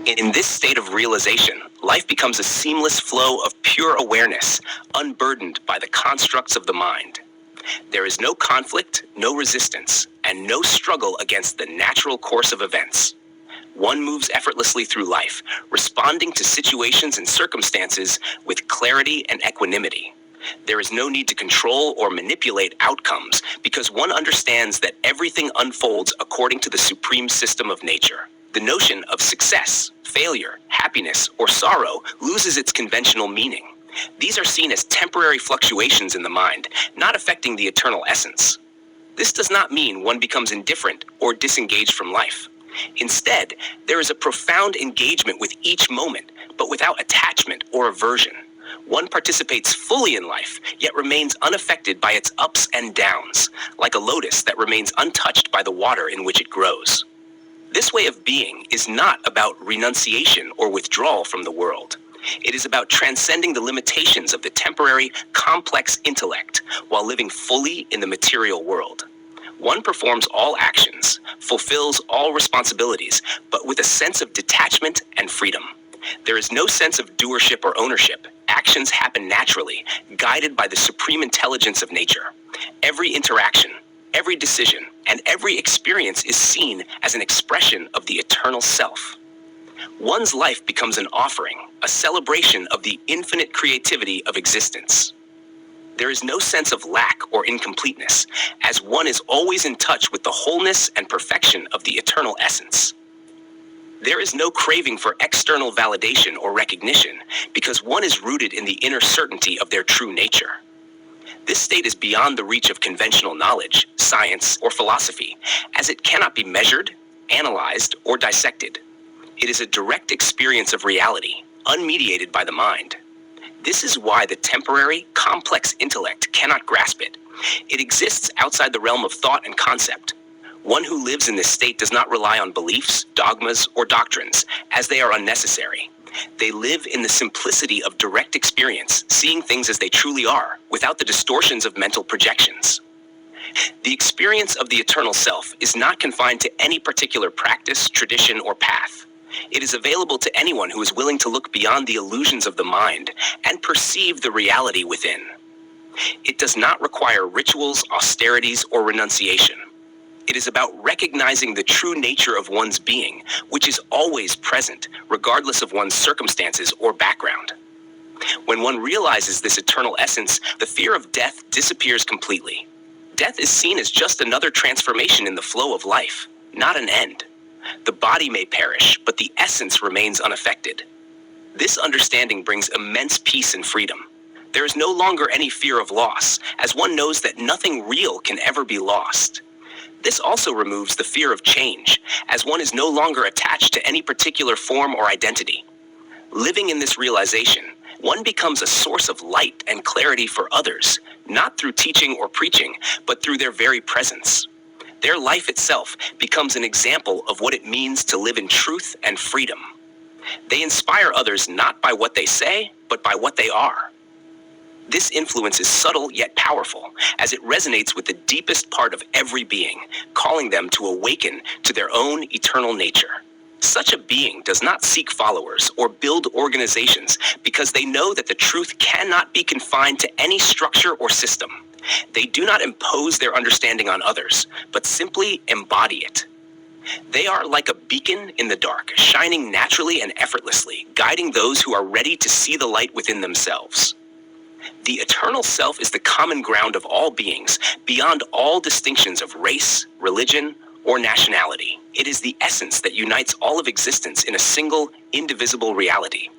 In this state of realization, life becomes a seamless flow of pure awareness, unburdened by the constructs of the mind. There is no conflict, no resistance, and no struggle against the natural course of events. One moves effortlessly through life, responding to situations and circumstances with clarity and equanimity. There is no need to control or manipulate outcomes because one understands that everything unfolds according to the supreme system of nature. The notion of success, failure, happiness, or sorrow loses its conventional meaning. These are seen as temporary fluctuations in the mind, not affecting the eternal essence. This does not mean one becomes indifferent or disengaged from life. Instead, there is a profound engagement with each moment, but without attachment or aversion. One participates fully in life, yet remains unaffected by its ups and downs, like a lotus that remains untouched by the water in which it grows. This way of being is not about renunciation or withdrawal from the world. It is about transcending the limitations of the temporary, complex intellect while living fully in the material world. One performs all actions, fulfills all responsibilities, but with a sense of detachment and freedom. There is no sense of doership or ownership. Actions happen naturally, guided by the supreme intelligence of nature. Every interaction, every decision, and every experience is seen as an expression of the eternal self. One's life becomes an offering, a celebration of the infinite creativity of existence. There is no sense of lack or incompleteness, as one is always in touch with the wholeness and perfection of the eternal essence. There is no craving for external validation or recognition, because one is rooted in the inner certainty of their true nature. This state is beyond the reach of conventional knowledge, science, or philosophy, as it cannot be measured, analyzed, or dissected. It is a direct experience of reality, unmediated by the mind. This is why the temporary, complex intellect cannot grasp it. It exists outside the realm of thought and concept. One who lives in this state does not rely on beliefs, dogmas, or doctrines, as they are unnecessary. They live in the simplicity of direct experience, seeing things as they truly are, without the distortions of mental projections. The experience of the eternal self is not confined to any particular practice, tradition, or path. It is available to anyone who is willing to look beyond the illusions of the mind and perceive the reality within. It does not require rituals, austerities, or renunciation. It is about recognizing the true nature of one's being, which is always present, regardless of one's circumstances or background. When one realizes this eternal essence, the fear of death disappears completely. Death is seen as just another transformation in the flow of life, not an end. The body may perish, but the essence remains unaffected. This understanding brings immense peace and freedom. There is no longer any fear of loss, as one knows that nothing real can ever be lost. This also removes the fear of change, as one is no longer attached to any particular form or identity. Living in this realization, one becomes a source of light and clarity for others, not through teaching or preaching, but through their very presence. Their life itself becomes an example of what it means to live in truth and freedom. They inspire others not by what they say, but by what they are. This influence is subtle yet powerful, as it resonates with the deepest part of every being, calling them to awaken to their own eternal nature. Such a being does not seek followers or build organizations because they know that the truth cannot be confined to any structure or system. They do not impose their understanding on others, but simply embody it. They are like a beacon in the dark, shining naturally and effortlessly, guiding those who are ready to see the light within themselves. The eternal self is the common ground of all beings, beyond all distinctions of race, religion, or nationality. It is the essence that unites all of existence in a single, indivisible reality.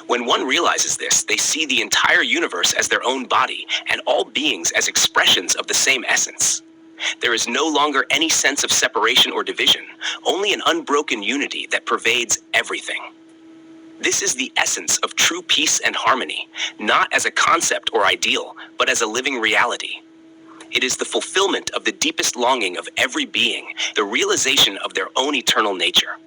When one realizes this, they see the entire universe as their own body, and all beings as expressions of the same essence. There is no longer any sense of separation or division, only an unbroken unity that pervades everything. This is the essence of true peace and harmony, not as a concept or ideal, but as a living reality. It is the fulfillment of the deepest longing of every being, the realization of their own eternal nature.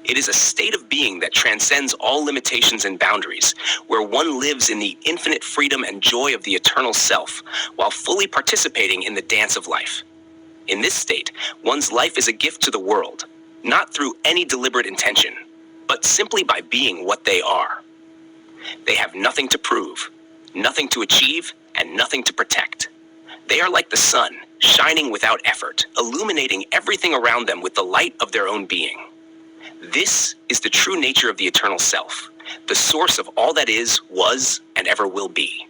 It is a state of being that transcends all limitations and boundaries, where one lives in the infinite freedom and joy of the eternal self, while fully participating in the dance of life. In this state, one's life is a gift to the world, not through any deliberate intention, but simply by being what they are. They have nothing to prove, nothing to achieve, and nothing to protect. They are like the sun, shining without effort, illuminating everything around them with the light of their own being. This is the true nature of the eternal self, the source of all that is, was, and ever will be.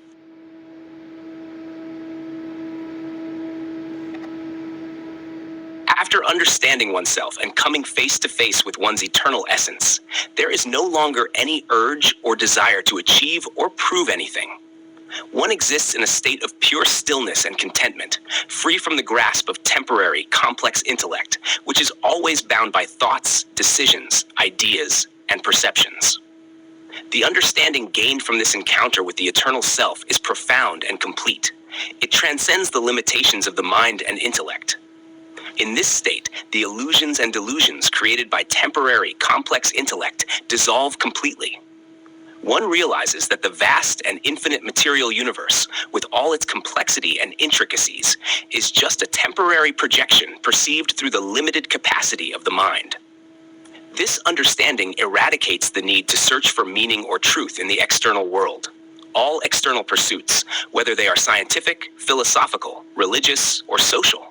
After understanding oneself and coming face to face with one's eternal essence, there is no longer any urge or desire to achieve or prove anything. One exists in a state of pure stillness and contentment, free from the grasp of temporary, complex intellect, which is always bound by thoughts, decisions, ideas, and perceptions. The understanding gained from this encounter with the eternal self is profound and complete. It transcends the limitations of the mind and intellect. In this state, the illusions and delusions created by temporary, complex intellect dissolve completely. One realizes that the vast and infinite material universe, with all its complexity and intricacies, is just a temporary projection perceived through the limited capacity of the mind. This understanding eradicates the need to search for meaning or truth in the external world. All external pursuits, whether they are scientific, philosophical, religious, or social,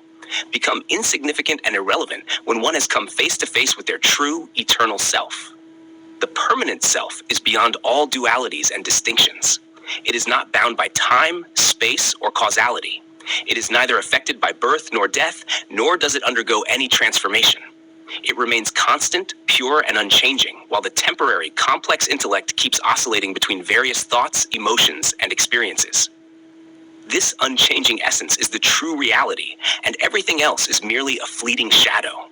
become insignificant and irrelevant when one has come face to face with their true, eternal self. The permanent self is beyond all dualities and distinctions. It is not bound by time, space, or causality. It is neither affected by birth nor death, nor does it undergo any transformation. It remains constant, pure, and unchanging, while the temporary, complex intellect keeps oscillating between various thoughts, emotions, and experiences. This unchanging essence is the true reality, and everything else is merely a fleeting shadow.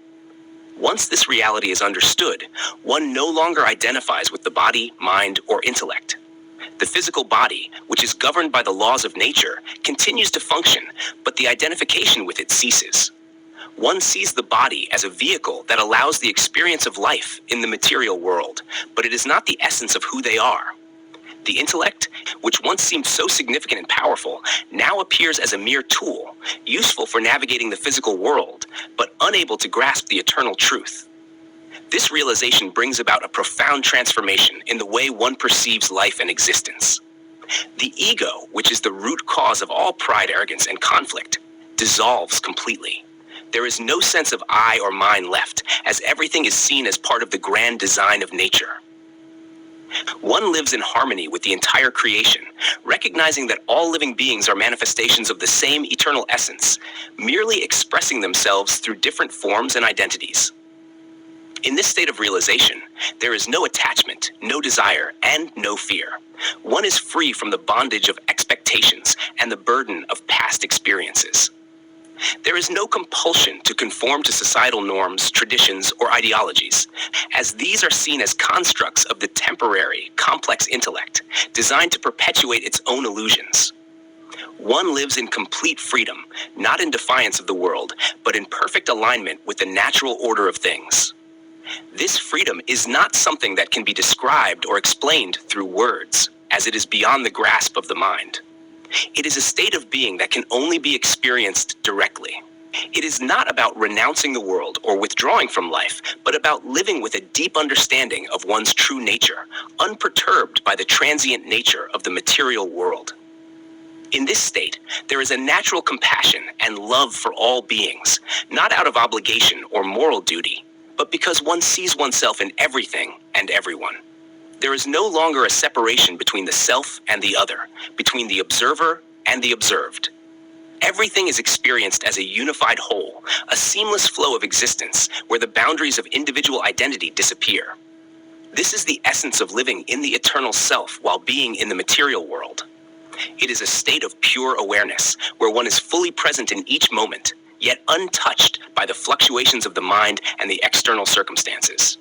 Once this reality is understood, one no longer identifies with the body, mind, or intellect. The physical body, which is governed by the laws of nature, continues to function, but the identification with it ceases. One sees the body as a vehicle that allows the experience of life in the material world, but it is not the essence of who they are. The intellect, which once seemed so significant and powerful, now appears as a mere tool, useful for navigating the physical world, but unable to grasp the eternal truth. This realization brings about a profound transformation in the way one perceives life and existence. The ego, which is the root cause of all pride, arrogance, and conflict, dissolves completely. There is no sense of I or mine left, as everything is seen as part of the grand design of nature. One lives in harmony with the entire creation, recognizing that all living beings are manifestations of the same eternal essence, merely expressing themselves through different forms and identities. In this state of realization, there is no attachment, no desire, and no fear. One is free from the bondage of expectations and the burden of past experiences. There is no compulsion to conform to societal norms, traditions, or ideologies, as these are seen as constructs of the temporary, complex intellect, designed to perpetuate its own illusions. One lives in complete freedom, not in defiance of the world, but in perfect alignment with the natural order of things. This freedom is not something that can be described or explained through words, as it is beyond the grasp of the mind. It is a state of being that can only be experienced directly. It is not about renouncing the world or withdrawing from life, but about living with a deep understanding of one's true nature, unperturbed by the transient nature of the material world. In this state, there is a natural compassion and love for all beings, not out of obligation or moral duty, but because one sees oneself in everything and everyone. There is no longer a separation between the self and the other, between the observer and the observed. Everything is experienced as a unified whole, a seamless flow of existence where the boundaries of individual identity disappear. This is the essence of living in the eternal self while being in the material world. It is a state of pure awareness where one is fully present in each moment, yet untouched by the fluctuations of the mind and the external circumstances.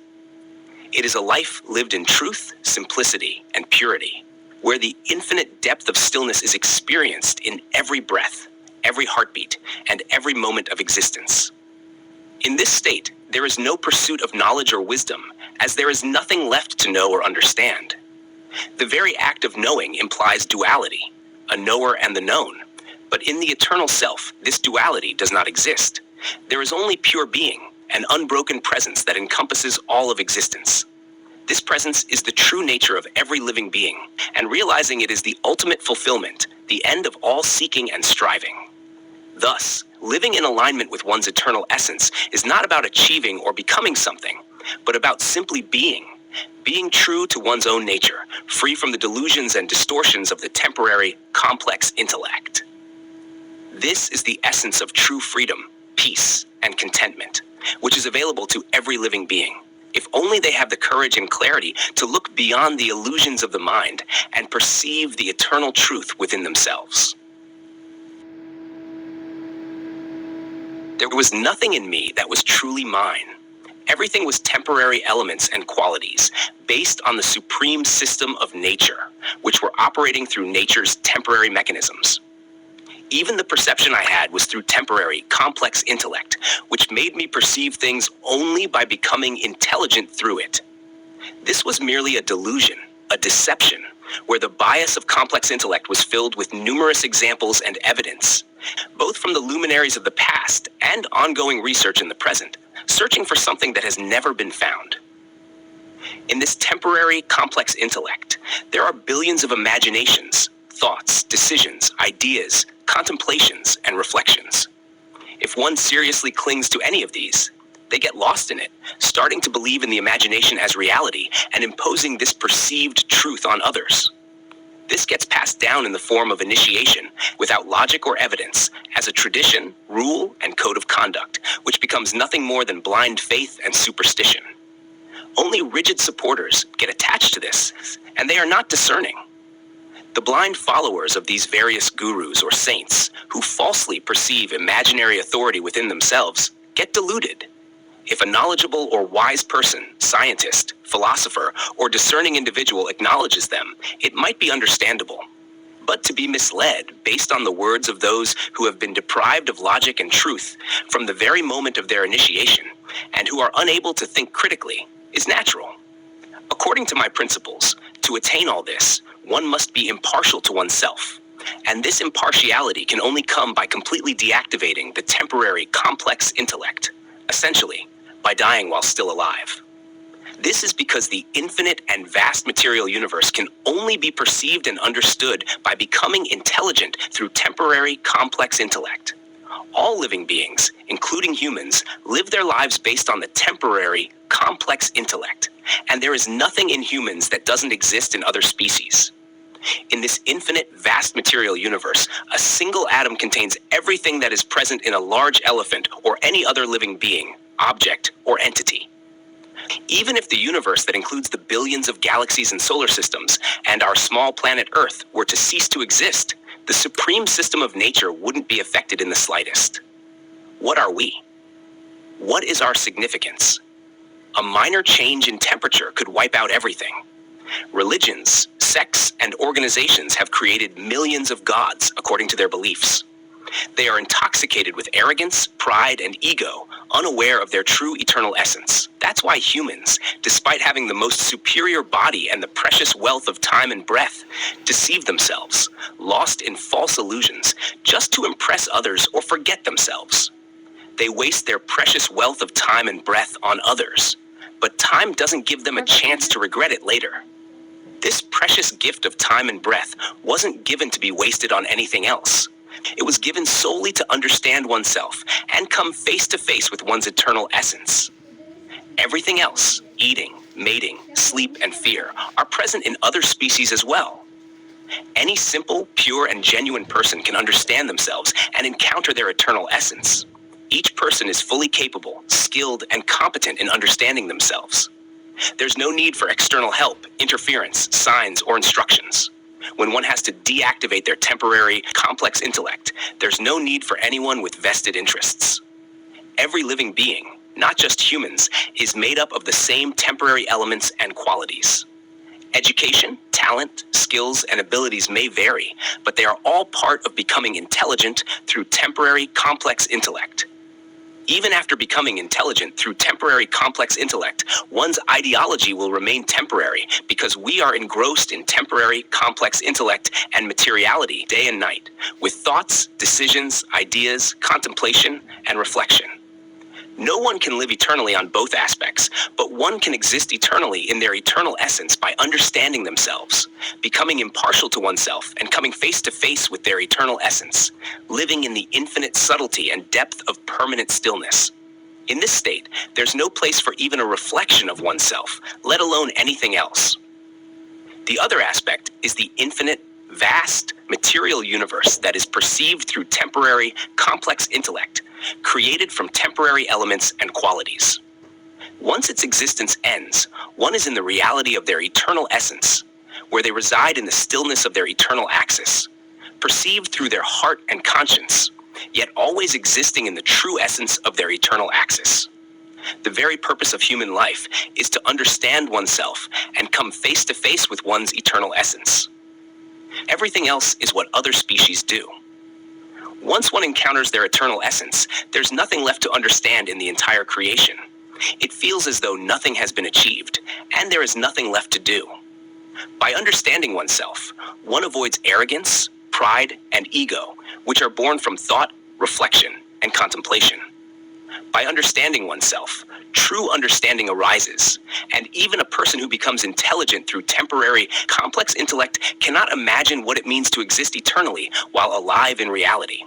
It is a life lived in truth, simplicity, and purity, where the infinite depth of stillness is experienced in every breath, every heartbeat, and every moment of existence. In this state, there is no pursuit of knowledge or wisdom, as there is nothing left to know or understand. The very act of knowing implies duality, a knower and the known, but in the eternal self, this duality does not exist. There is only pure being, an unbroken presence that encompasses all of existence. This presence is the true nature of every living being, and realizing it is the ultimate fulfillment, the end of all seeking and striving. Thus, living in alignment with one's eternal essence is not about achieving or becoming something, but about simply being true to one's own nature, free from the delusions and distortions of the temporary, complex intellect. This is the essence of true freedom, peace, and contentment, which is available to every living being, if only they have the courage and clarity to look beyond the illusions of the mind and perceive the eternal truth within themselves. There was nothing in me that was truly mine. Everything was temporary elements and qualities, based on the supreme system of nature, which were operating through nature's temporary mechanisms. Even the perception I had was through temporary, complex intellect, which made me perceive things only by becoming intelligent through it. This was merely a delusion, a deception, where the bias of complex intellect was filled with numerous examples and evidence, both from the luminaries of the past and ongoing research in the present, searching for something that has never been found. In this temporary, complex intellect, there are billions of imaginations, thoughts, decisions, ideas, contemplations, and reflections. If one seriously clings to any of these, they get lost in it, starting to believe in the imagination as reality and imposing this perceived truth on others. This gets passed down in the form of initiation, without logic or evidence, as a tradition, rule, and code of conduct, which becomes nothing more than blind faith and superstition. Only rigid supporters get attached to this, and they are not discerning. The blind followers of these various gurus or saints, who falsely perceive imaginary authority within themselves, get deluded. If a knowledgeable or wise person, scientist, philosopher, or discerning individual acknowledges them, it might be understandable. But to be misled based on the words of those who have been deprived of logic and truth from the very moment of their initiation, and who are unable to think critically, is natural. According to my principles, to attain all this, one must be impartial to oneself. And this impartiality can only come by completely deactivating the temporary, complex intellect, essentially, by dying while still alive. This is because the infinite and vast material universe can only be perceived and understood by becoming intelligent through temporary, complex intellect. All living beings, including humans, live their lives based on the temporary, complex intellect, and there is nothing in humans that doesn't exist in other species. In this infinite, vast material universe, a single atom contains everything that is present in a large elephant or any other living being, object, or entity. Even if the universe that includes the billions of galaxies and solar systems and our small planet Earth were to cease to exist, the supreme system of nature wouldn't be affected in the slightest. What are we? What is our significance? A minor change in temperature could wipe out everything. Religions, sects, and organizations have created millions of gods according to their beliefs. They are intoxicated with arrogance, pride, and ego, unaware of their true eternal essence. That's why humans, despite having the most superior body and the precious wealth of time and breath, deceive themselves, lost in false illusions, just to impress others or forget themselves. They waste their precious wealth of time and breath on others, but time doesn't give them a chance to regret it later. This precious gift of time and breath wasn't given to be wasted on anything else. It was given solely to understand oneself and come face to face with one's eternal essence. Everything else, eating, mating, sleep, and fear, are present in other species as well. Any simple, pure, and genuine person can understand themselves and encounter their eternal essence. Each person is fully capable, skilled, and competent in understanding themselves. There's no need for external help, interference, signs, or instructions. When one has to deactivate their temporary, complex intellect, there's no need for anyone with vested interests. Every living being, not just humans, is made up of the same temporary elements and qualities. Education, talent, skills, and abilities may vary, but they are all part of becoming intelligent through temporary, complex intellect. Even after becoming intelligent through temporary complex intellect, one's ideology will remain temporary because we are engrossed in temporary complex intellect and materiality day and night, with thoughts, decisions, ideas, contemplation, and reflection. No one can live eternally on both aspects, but one can exist eternally in their eternal essence by understanding themselves, becoming impartial to oneself, and coming face to face with their eternal essence, living in the infinite subtlety and depth of permanent stillness. In this state, there's no place for even a reflection of oneself, let alone anything else. The other aspect is the infinite, vast, material universe that is perceived through temporary, complex intellect, created from temporary elements and qualities. Once its existence ends, one is in the reality of their eternal essence, where they reside in the stillness of their eternal axis, perceived through their heart and conscience, yet always existing in the true essence of their eternal axis. The very purpose of human life is to understand oneself and come face to face with one's eternal essence. Everything else is what other species do. Once one encounters their eternal essence, there's nothing left to understand in the entire creation. It feels as though nothing has been achieved, and there is nothing left to do. By understanding oneself, one avoids arrogance, pride, and ego, which are born from thought, reflection, and contemplation. By understanding oneself, true understanding arises, and even a person who becomes intelligent through temporary, complex intellect cannot imagine what it means to exist eternally while alive in reality.